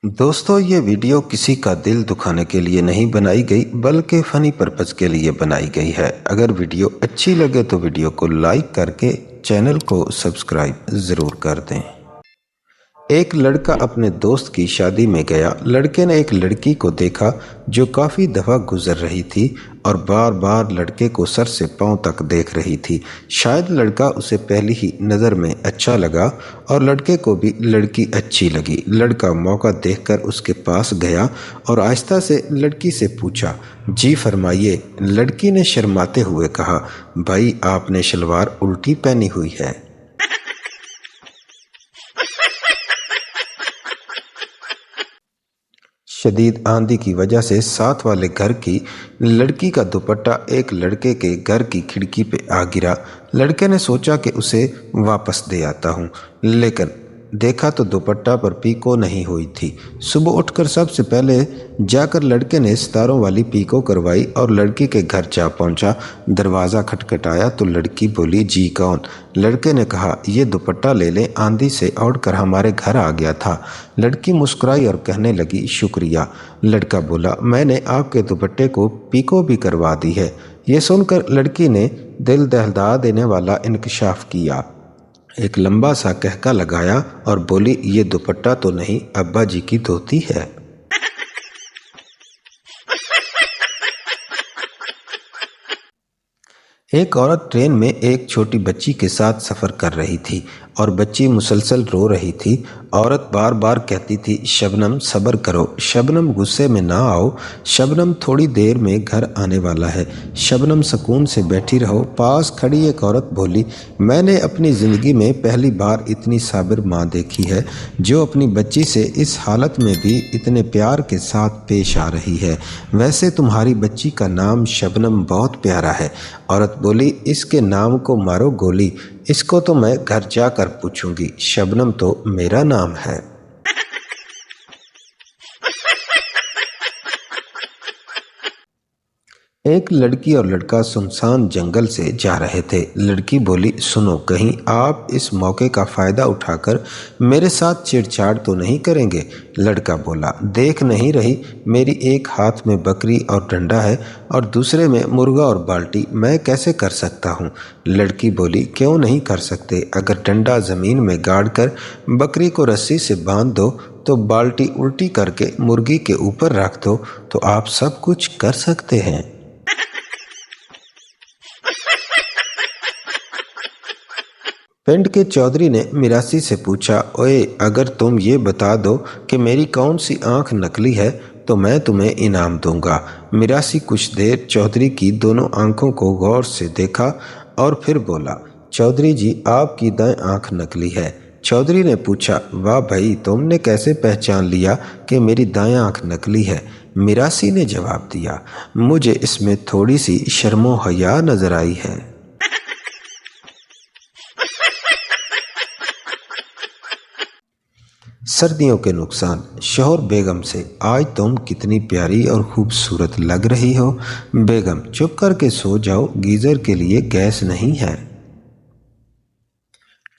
दोस्तों, ये वीडियो किसी का दिल दुखाने के लिए नहीं बनाई गई बल्कि फ़नी पर्पज़ के लिए बनाई गई है। अगर वीडियो अच्छी लगे तो वीडियो को लाइक करके चैनल को सब्सक्राइब ज़रूर कर दें। एक लड़का अपने दोस्त की शादी में गया। लड़के ने एक लड़की को देखा जो काफ़ी दफ़ा गुजर रही थी और बार बार लड़के को सर से पांव तक देख रही थी। शायद लड़का उसे पहली ही नज़र में अच्छा लगा और लड़के को भी लड़की अच्छी लगी। लड़का मौका देखकर उसके पास गया और आहिस्ता से लड़की से पूछा, जी फरमाइए। लड़की ने शर्माते हुए कहा, भाई आपने शलवार उल्टी पहनी हुई है। शदीद आंधी की वजह से साथ वाले घर की लड़की का दुपट्टा एक लड़के के घर की खिड़की पे आ गिरा। लड़के ने सोचा कि उसे वापस दे आता हूँ, लेकिन देखा तो दुपट्टा पर पीको नहीं हुई थी। सुबह उठकर सबसे पहले जाकर लड़के ने सितारों वाली पीको करवाई और लड़की के घर जा पहुंचा। दरवाज़ा खटखटाया तो लड़की बोली, जी कौन? लड़के ने कहा, ये दुपट्टा ले लें, आंधी से उड़कर हमारे घर आ गया था। लड़की मुस्कुराई और कहने लगी, शुक्रिया। लड़का बोला, मैंने आपके दुपट्टे को पीको भी करवा दी है। ये सुनकर लड़की ने दिल दहला देने वाला इंकशाफ किया, एक लंबा सा कहका लगाया और बोली, ये दुपट्टा तो नहीं, अब्बा जी की धोती है। एक औरत ट्रेन में एक छोटी बच्ची के साथ सफ़र कर रही थी और बच्ची मुसलसल रो रही थी। औरत बार बार कहती थी, शबनम सब्र करो, शबनम गुस्से में ना आओ, शबनम थोड़ी देर में घर आने वाला है, शबनम सुकून से बैठी रहो। पास खड़ी एक औरत बोली, मैंने अपनी ज़िंदगी में पहली बार इतनी साबिर माँ देखी है जो अपनी बच्ची से इस हालत में भी इतने प्यार के साथ पेश आ रही है। वैसे तुम्हारी बच्ची का नाम शबनम बहुत प्यारा है। औरत बोली, इसके नाम को मारो गोली, इसको तो मैं घर जाकर पूछूंगी, शबनम तो मेरा नाम है। एक लड़की और लड़का सुनसान जंगल से जा रहे थे। लड़की बोली, सुनो, कहीं आप इस मौके का फ़ायदा उठाकर मेरे साथ छेड़छाड़ तो नहीं करेंगे? लड़का बोला, देख नहीं रही, मेरी एक हाथ में बकरी और डंडा है और दूसरे में मुर्गा और बाल्टी, मैं कैसे कर सकता हूँ? लड़की बोली, क्यों नहीं कर सकते? अगर डंडा ज़मीन में गाड़ कर बकरी को रस्सी से बांध दो तो बाल्टी उल्टी करके मुर्गी के ऊपर रख दो तो आप सब कुछ कर सकते हैं। पिंड के चौधरी ने मिरासी से पूछा, ओए, अगर तुम ये बता दो कि मेरी कौन सी आंख नकली है तो मैं तुम्हें इनाम दूंगा। मिरासी कुछ देर चौधरी की दोनों आंखों को गौर से देखा और फिर बोला, चौधरी जी, आपकी दाएं आंख नकली है। चौधरी ने पूछा, वाह भाई, तुमने कैसे पहचान लिया कि मेरी दाएं आंख नकली है? मिरासी ने जवाब दिया, मुझे इसमें थोड़ी सी शर्मो हया नजर आई है। सर्दियों के नुकसान। शोहर बेगम से, आज तुम कितनी प्यारी और खूबसूरत लग रही हो। बेगम, चुप करके सो जाओ, गीजर के लिए गैस नहीं है।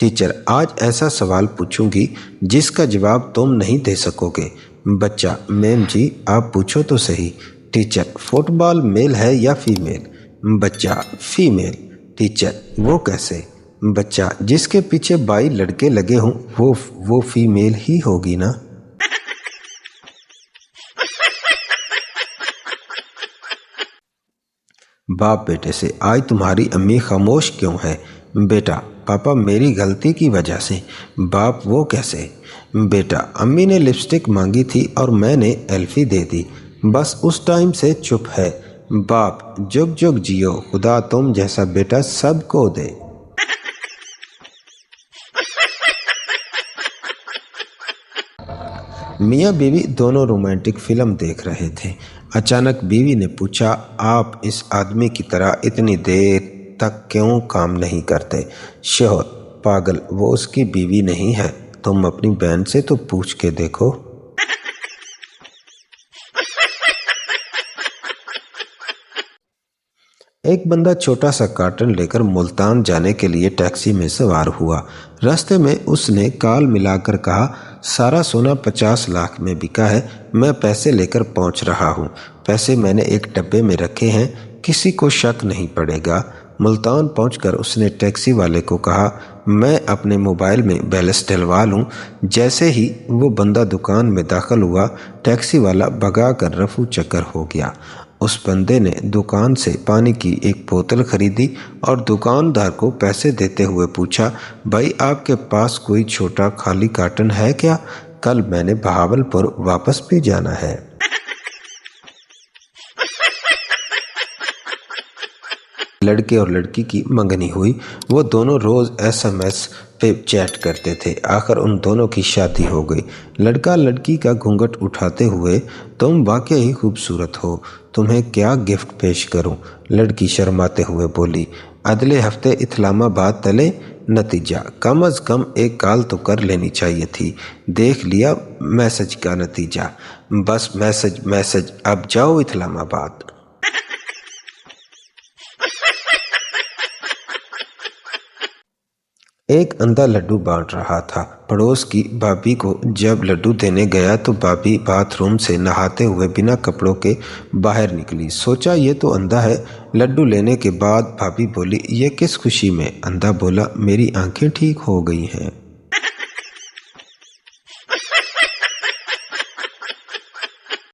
टीचर, आज ऐसा सवाल पूछूंगी जिसका जवाब तुम नहीं दे सकोगे। बच्चा, मैम जी, आप पूछो तो सही। टीचर, फुटबॉल मेल है या फीमेल? बच्चा, फीमेल। टीचर, वो कैसे? बच्चा, जिसके पीछे 22 लड़के लगे हों वो फीमेल ही होगी ना। बाप बेटे से, आज तुम्हारी अम्मी खामोश क्यों है? बेटा, पापा, मेरी गलती की वजह से। बाप, वो कैसे? बेटा, अम्मी ने लिपस्टिक मांगी थी और मैंने एल्फी दे दी, बस उस टाइम से चुप है। बाप, जुग जुग जियो, खुदा तुम जैसा बेटा सबको दे। मियाँ बीवी दोनों रोमांटिक फिल्म देख रहे थे। अचानक बीवी ने पूछा, आप इस आदमी की तरह इतनी देर तक क्यों काम नहीं करते? शोहर, पागल, वो उसकी बीवी नहीं है, तुम अपनी बहन से तो पूछ के देखो। एक बंदा छोटा सा कार्टन लेकर मुल्तान जाने के लिए टैक्सी में सवार हुआ। रास्ते में उसने काल मिलाकर कहा, सारा सोना 50 लाख में बिका है। मैं पैसे लेकर पहुंच रहा हूं। पैसे मैंने एक डब्बे में रखे हैं, किसी को शक नहीं पड़ेगा। मुल्तान पहुंचकर उसने टैक्सी वाले को कहा, मैं अपने मोबाइल में बैलेंस डलवा लूं। जैसे ही वो बंदा दुकान में दाखिल हुआ, टैक्सी वाला भगा कर रफू चक्कर हो गया। उस बंदे ने दुकान से पानी की एक बोतल खरीदी और दुकानदार को पैसे देते हुए पूछा, भाई आपके पास कोई छोटा खाली कार्टन है क्या? कल मैंने बहावलपुर वापस भी जाना है। लड़के और लड़की की मंगनी हुई। वो दोनों रोज SMS पे चैट करते थे। आखिर उन दोनों की शादी हो गई। लड़का लड़की का घूंघट उठाते हुए, तुम वाकई ही खूबसूरत हो, तुम्हें क्या गिफ्ट पेश करूं? लड़की शर्माते हुए बोली, अगले हफ्ते इस्लामाबाद तले। नतीजा, कम अज कम एक कॉल तो कर लेनी चाहिए थी। देख लिया मैसेज का नतीजा, बस मैसेज, अब जाओ इस्लामाबाद। एक अंधा लड्डू बांट रहा था। पड़ोस की भाभी को जब लड्डू देने गया तो भाभी बाथरूम से नहाते हुए बिना कपड़ों के बाहर निकली। सोचा ये तो अंधा है। लड्डू लेने के बाद भाभी बोली, ये किस खुशी में? अंधा बोला, मेरी आंखें ठीक हो गई हैं।